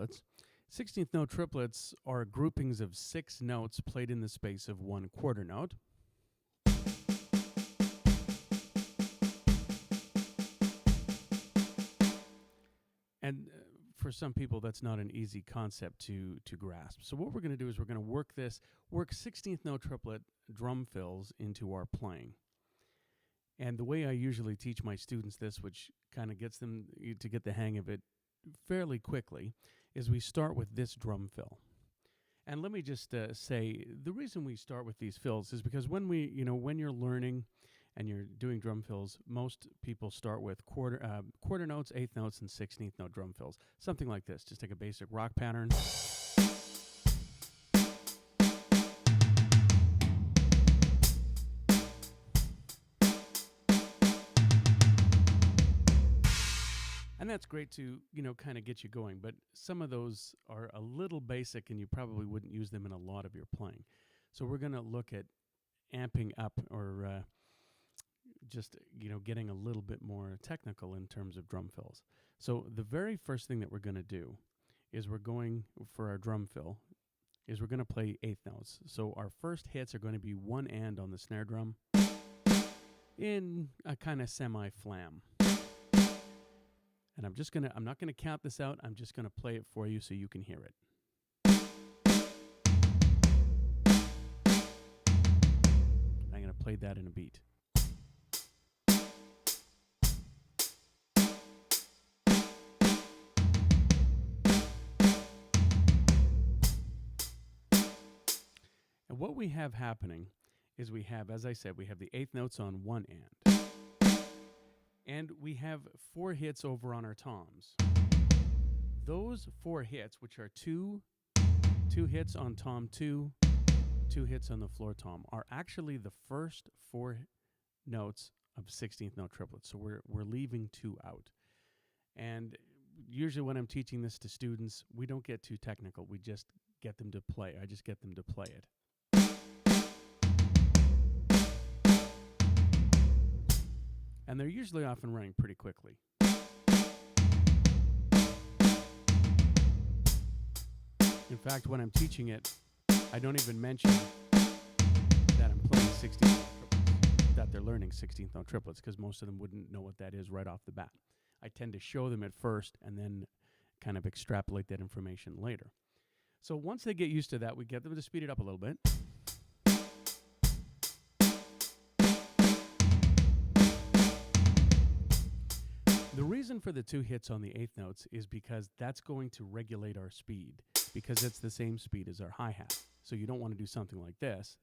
triplets. 16th note triplets are groupings of 6 notes played in the space of 1 quarter note. And for some people, that's not an easy concept to grasp. So what we're going to do is we're going to work 16th note triplet drum fills into our playing. And the way I usually teach my students this, which kind of gets them to get the hang of it fairly quickly, is we start with this drum fill. And let me just say, the reason we start with these fills is because when you're learning and you're doing drum fills, most people start with quarter notes, eighth notes, and 16th note drum fills. Something like this. Just take a basic rock pattern. And that's great to, kind of get you going. But some of those are a little basic and you probably wouldn't use them in a lot of your playing. So we're going to look at amping up or just, getting a little bit more technical in terms of drum fills. So the very first thing that we're going to do is for our drum fill, is we're going to play eighth notes. So our first hits are going to be one and on the snare drum in a kind of semi-flam. And I'm not gonna count this out, I'm just gonna play it for you so you can hear it. I'm gonna play that in a beat. And what we have happening is as I said, we have the eighth notes on one and. And we have 4 hits over on our toms. Those 4 hits, which are two hits on tom 2, 2 hits on the floor tom, are actually the first 4 notes of 16th note triplets. So we're leaving 2 out. And usually when I'm teaching this to students, we don't get too technical. We just get them to play. I just get them to play it. And they're usually off and running pretty quickly. In fact, when I'm teaching it, I don't even mention that I'm playing 16th note triplets, that they're learning 16th note triplets, because most of them wouldn't know what that is right off the bat. I tend to show them at first and then kind of extrapolate that information later. So once they get used to that, we get them to speed it up a little bit. The reason for the 2 hits on the eighth notes is because that's going to regulate our speed, because it's the same speed as our hi-hat. So you don't want to do something like this.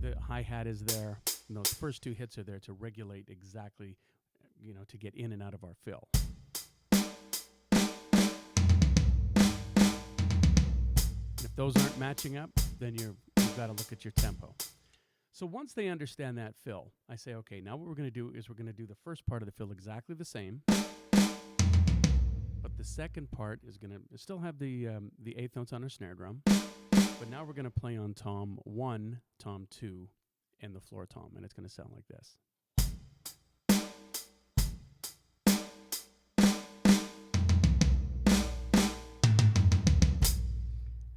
The hi-hat is there, and those first 2 hits are there to regulate exactly, to get in and out of our fill. If those aren't matching up, then you've got to look at your tempo. So once they understand that fill, I say, okay, now what we're going to do is we're going to do the first part of the fill exactly the same, but the second part is going to still have the eighth notes on our snare drum, but now we're going to play on tom 1, tom 2, and the floor tom, and it's going to sound like this.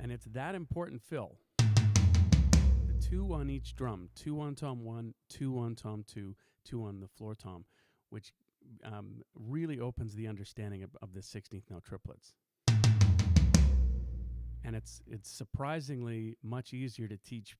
And it's that important fill. The 2 on each drum, 2 on tom 1, 2 on tom 2, 2 on the floor tom, which really opens the understanding of the 16th note triplets. And it's surprisingly much easier to teach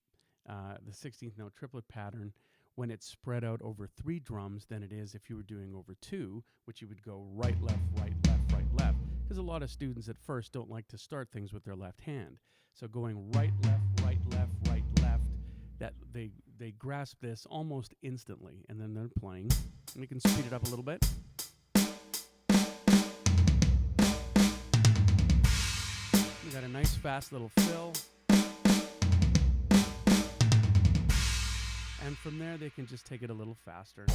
the 16th note triplet pattern when it's spread out over 3 drums than it is if you were doing over 2, which you would go right, left, right, left, right, left. Because a lot of students at first don't like to start things with their left hand. So going right, left, right, left, right, left, that they grasp this almost instantly, and then they're playing. And you can speed it up a little bit. We got a nice fast little fill. And from there, they can just take it a little faster.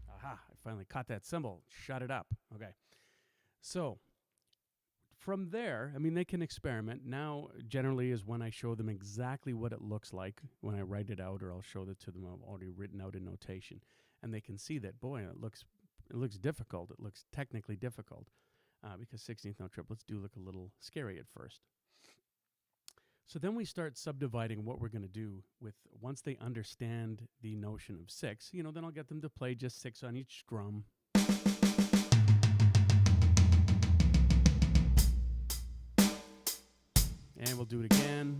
Aha, I finally caught that cymbal. Shut it up. Okay. So from there, I mean, they can experiment. Now, generally is when I show them exactly what it looks like when I write it out, or I'll show it to them. I've already written out a notation, and they can see that, boy, it looks difficult. It looks technically difficult because 16th note triplets do look a little scary at first. So then we start subdividing what we're going to do with, once they understand the notion of 6, then I'll get them to play just 6 on each strum. And we'll do it again.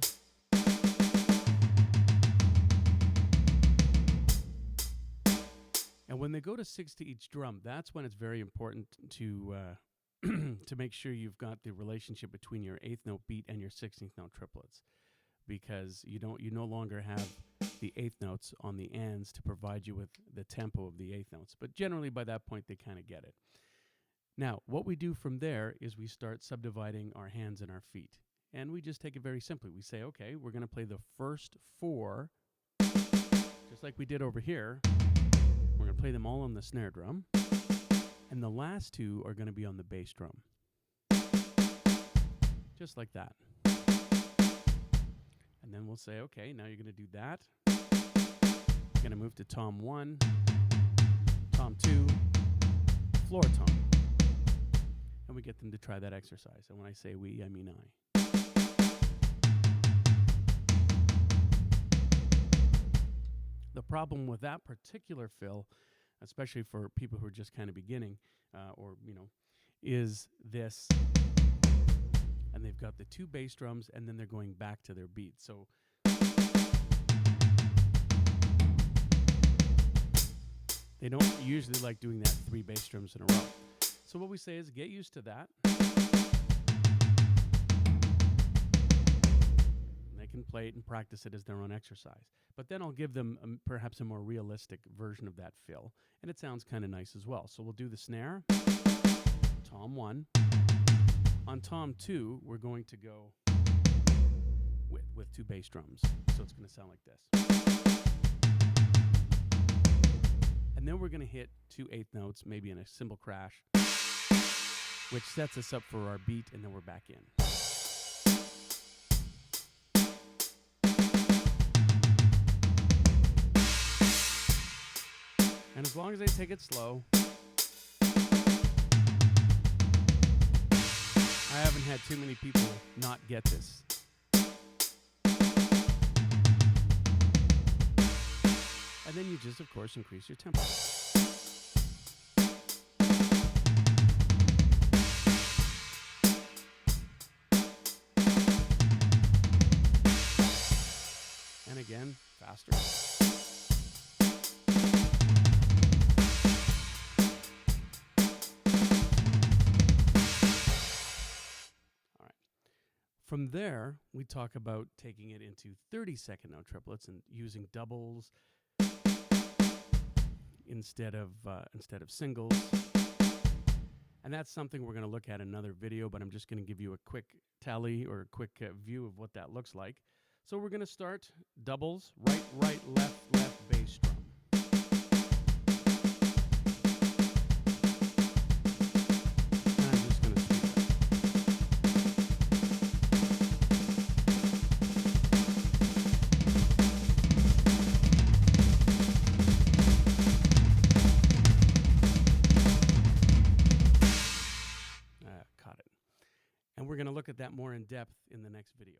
And when they go to 6 to each drum, that's when it's very important to to make sure you've got the relationship between your 8th note beat and your 16th note triplets, because you no longer have the 8th notes on the ands to provide you with the tempo of the 8th notes. But generally by that point they kind of get it. Now, what we do from there is we start subdividing our hands and our feet. And we just take it very simply. We say, okay, we're going to play the first 4, just like we did over here. We're going to play them all on the snare drum. And the last 2 are going to be on the bass drum. Just like that. And then we'll say, okay, now you're going to do that. You're going to move to tom 1, tom 2, floor tom. And we get them to try that exercise. And when I say we, I mean I. The problem with that particular fill, especially for people who are just kind of beginning, is this. And they've got the 2 bass drums, and then they're going back to their beat. So they don't usually like doing that 3 bass drums in a row. So what we say is get used to that. They can play it and practice it as their own exercise. But then I'll give them perhaps a more realistic version of that fill, and it sounds kind of nice as well. So we'll do the snare, tom 1. On tom 2, we're going to go with 2 bass drums. So it's going to sound like this. And then we're going to hit 2 8th notes, maybe in a cymbal crash, which sets us up for our beat, and then we're back in. And as long as they take it slow, I haven't had too many people not get this. And then you just, of course, increase your tempo. And again, faster. From there, we talk about taking it into 32nd note triplets and using doubles instead of singles. And that's something we're going to look at in another video, but I'm just going to give you a quick tally or a quick view of what that looks like. So we're going to start doubles, right, right, left, left, bass drum. We're going to look at that more in depth in the next video.